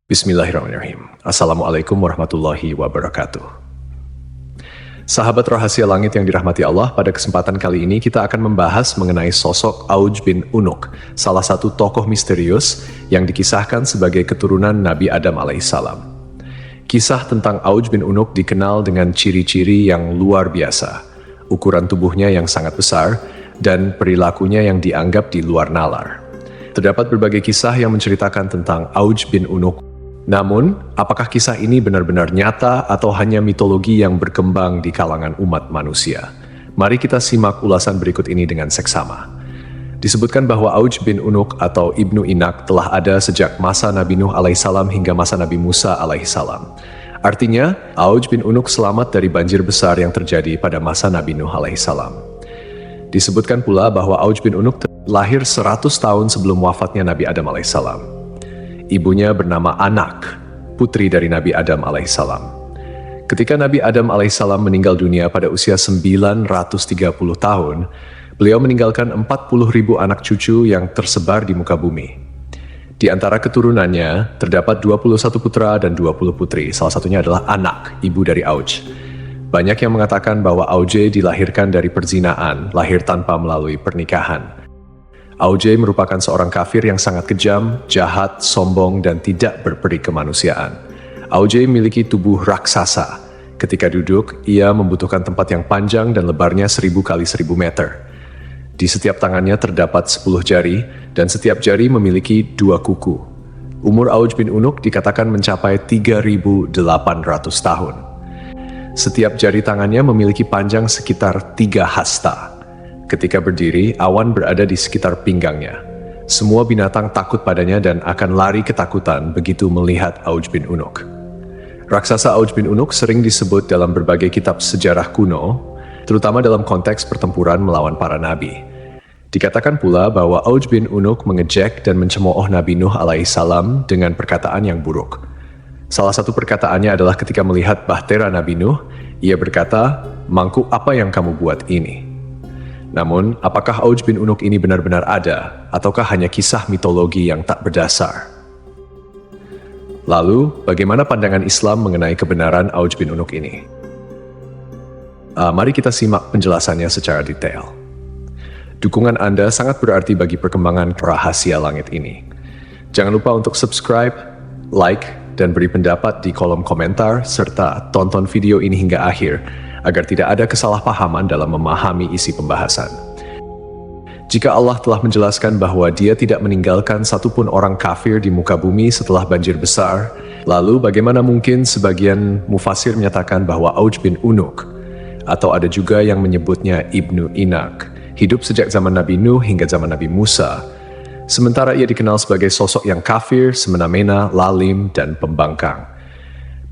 Bismillahirrahmanirrahim. Assalamualaikum warahmatullahi wabarakatuh. Sahabat rahasia langit yang dirahmati Allah, pada kesempatan kali ini kita akan membahas mengenai sosok Auj bin Unuk, salah satu tokoh misterius yang dikisahkan sebagai keturunan Nabi Adam alaihissalam. Kisah tentang Auj bin Unuk dikenal dengan ciri-ciri yang luar biasa, ukuran tubuhnya yang sangat besar, dan perilakunya yang dianggap di luar nalar. Terdapat berbagai kisah yang menceritakan tentang Auj bin Unuk. Namun, apakah kisah ini benar-benar nyata atau hanya mitologi yang berkembang di kalangan umat manusia? Mari kita simak ulasan berikut ini dengan seksama. Disebutkan bahwa Auj bin Unuk atau Ibnu Inak telah ada sejak masa Nabi Nuh alaihissalam hingga masa Nabi Musa alaihissalam. Artinya, Auj bin Unuk selamat dari banjir besar yang terjadi pada masa Nabi Nuh alaihissalam. Disebutkan pula bahwa Auj bin Unuk lahir 100 tahun sebelum wafatnya Nabi Adam alaihissalam. Ibunya bernama Anak, putri dari Nabi Adam alaihissalam. Ketika Nabi Adam alaihissalam meninggal dunia pada usia 930 tahun, beliau meninggalkan 40.000 anak cucu yang tersebar di muka bumi. Di antara keturunannya, terdapat 21 putra dan 20 putri, salah satunya adalah Anak, ibu dari Auj. Banyak yang mengatakan bahwa Auj dilahirkan dari perzinaan, lahir tanpa melalui pernikahan. Auj merupakan seorang kafir yang sangat kejam, jahat, sombong, dan tidak berperi kemanusiaan. Auj memiliki tubuh raksasa. Ketika duduk, ia membutuhkan tempat yang panjang dan lebarnya 1000 kali 1000 meter. Di setiap tangannya terdapat 10 jari, dan setiap jari memiliki 2 kuku. Umur Auj bin Unuk dikatakan mencapai 3.800 tahun. Setiap jari tangannya memiliki panjang sekitar 3 hasta. Ketika berdiri, awan berada di sekitar pinggangnya. Semua binatang takut padanya dan akan lari ketakutan begitu melihat Auj bin Unuk. Raksasa Auj bin Unuk sering disebut dalam berbagai kitab sejarah kuno, terutama dalam konteks pertempuran melawan para nabi. Dikatakan pula bahwa Auj bin Unuk mengejek dan mencemooh Nabi Nuh alaihissalam dengan perkataan yang buruk. Salah satu perkataannya adalah ketika melihat bahtera Nabi Nuh, ia berkata, "Mangkuk apa yang kamu buat ini?" Namun, apakah Auj bin Unuk ini benar-benar ada, ataukah hanya kisah mitologi yang tak berdasar? Lalu, bagaimana pandangan Islam mengenai kebenaran Auj bin Unuk ini? Mari kita simak penjelasannya secara detail. Dukungan Anda sangat berarti bagi perkembangan rahasia langit ini. Jangan lupa untuk subscribe, like, dan beri pendapat di kolom komentar, serta tonton video ini hingga akhir, agar tidak ada kesalahpahaman dalam memahami isi pembahasan. Jika Allah telah menjelaskan bahwa Dia tidak meninggalkan satupun orang kafir di muka bumi setelah banjir besar, lalu bagaimana mungkin sebagian mufasir menyatakan bahwa Auj bin Unuk, atau ada juga yang menyebutnya Ibnu Inak, hidup sejak zaman Nabi Nuh hingga zaman Nabi Musa, sementara ia dikenal sebagai sosok yang kafir, semena-mena, lalim, dan pembangkang.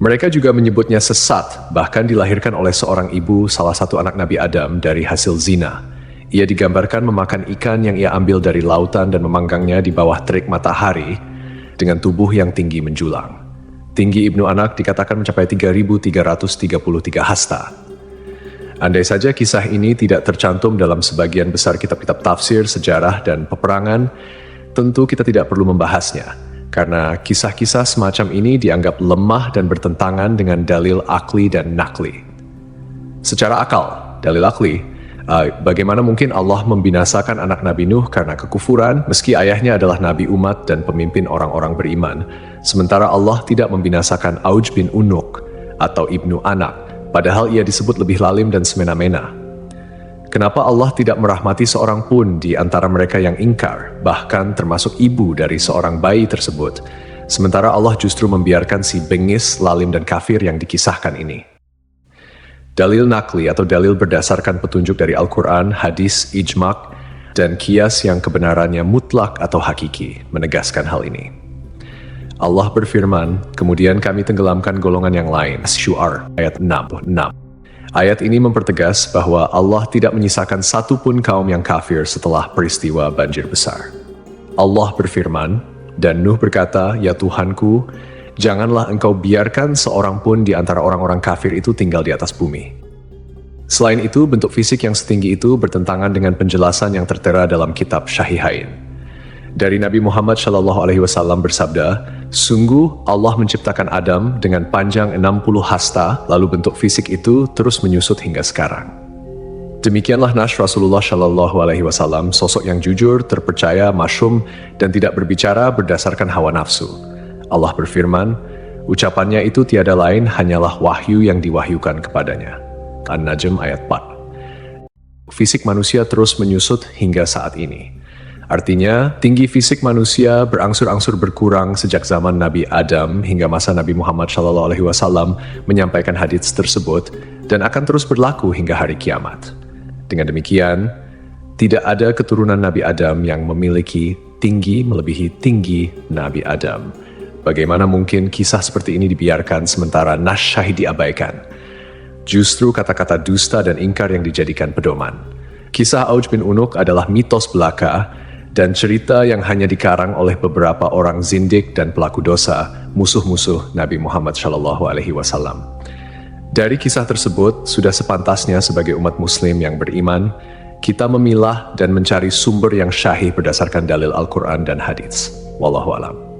Mereka juga menyebutnya sesat, bahkan dilahirkan oleh seorang ibu salah satu anak Nabi Adam dari hasil zina. Ia digambarkan memakan ikan yang ia ambil dari lautan dan memanggangnya di bawah terik matahari dengan tubuh yang tinggi menjulang. Tinggi Ibnu Anak dikatakan mencapai 3.333 hasta. Andai saja kisah ini tidak tercantum dalam sebagian besar kitab-kitab tafsir, sejarah, dan peperangan, tentu kita tidak perlu membahasnya. Karena kisah-kisah semacam ini dianggap lemah dan bertentangan dengan dalil akli dan nakli. Secara akal, dalil akli, bagaimana mungkin Allah membinasakan anak Nabi Nuh karena kekufuran, meski ayahnya adalah nabi umat dan pemimpin orang-orang beriman, sementara Allah tidak membinasakan Auj bin Unuk atau Ibnu Anak, padahal ia disebut lebih lalim dan semena-mena. Kenapa Allah tidak merahmati seorang pun di antara mereka yang ingkar, bahkan termasuk ibu dari seorang bayi tersebut, sementara Allah justru membiarkan si bengis, lalim, dan kafir yang dikisahkan ini? Dalil nakli atau dalil berdasarkan petunjuk dari Al-Quran, hadis, ijma', dan qiyas yang kebenarannya mutlak atau hakiki, menegaskan hal ini. Allah berfirman, kemudian kami tenggelamkan golongan yang lain. Syu'ar, ayat 66. Ayat ini mempertegas bahwa Allah tidak menyisakan satupun kaum yang kafir setelah peristiwa banjir besar. Allah berfirman, dan Nuh berkata, "Ya Tuhanku, janganlah engkau biarkan seorang pun di antara orang-orang kafir itu tinggal di atas bumi." Selain itu, bentuk fisik yang setinggi itu bertentangan dengan penjelasan yang tertera dalam kitab Syahihain. Dari Nabi Muhammad SAW bersabda, sungguh Allah menciptakan Adam dengan panjang 60 hasta, lalu bentuk fisik itu terus menyusut hingga sekarang. Demikianlah Nash Rasulullah SAW, sosok yang jujur, terpercaya, masyhum, dan tidak berbicara berdasarkan hawa nafsu. Allah berfirman, ucapannya itu tiada lain hanyalah wahyu yang diwahyukan kepadanya. An-Najm ayat 4. Fisik manusia terus menyusut hingga saat ini. Artinya, tinggi fisik manusia berangsur-angsur berkurang sejak zaman Nabi Adam hingga masa Nabi Muhammad SAW menyampaikan hadits tersebut dan akan terus berlaku hingga hari kiamat. Dengan demikian, tidak ada keturunan Nabi Adam yang memiliki tinggi melebihi tinggi Nabi Adam. Bagaimana mungkin kisah seperti ini dibiarkan sementara Nash Syahid diabaikan? Justru kata-kata dusta dan ingkar yang dijadikan pedoman. Kisah Auj bin Unuk adalah mitos belaka dan cerita yang hanya dikarang oleh beberapa orang zindik dan pelaku dosa, musuh-musuh Nabi Muhammad SAW. Dari kisah tersebut, sudah sepantasnya sebagai umat muslim yang beriman, kita memilah dan mencari sumber yang syahih berdasarkan dalil Al-Quran dan hadits. Wallahu a'lam.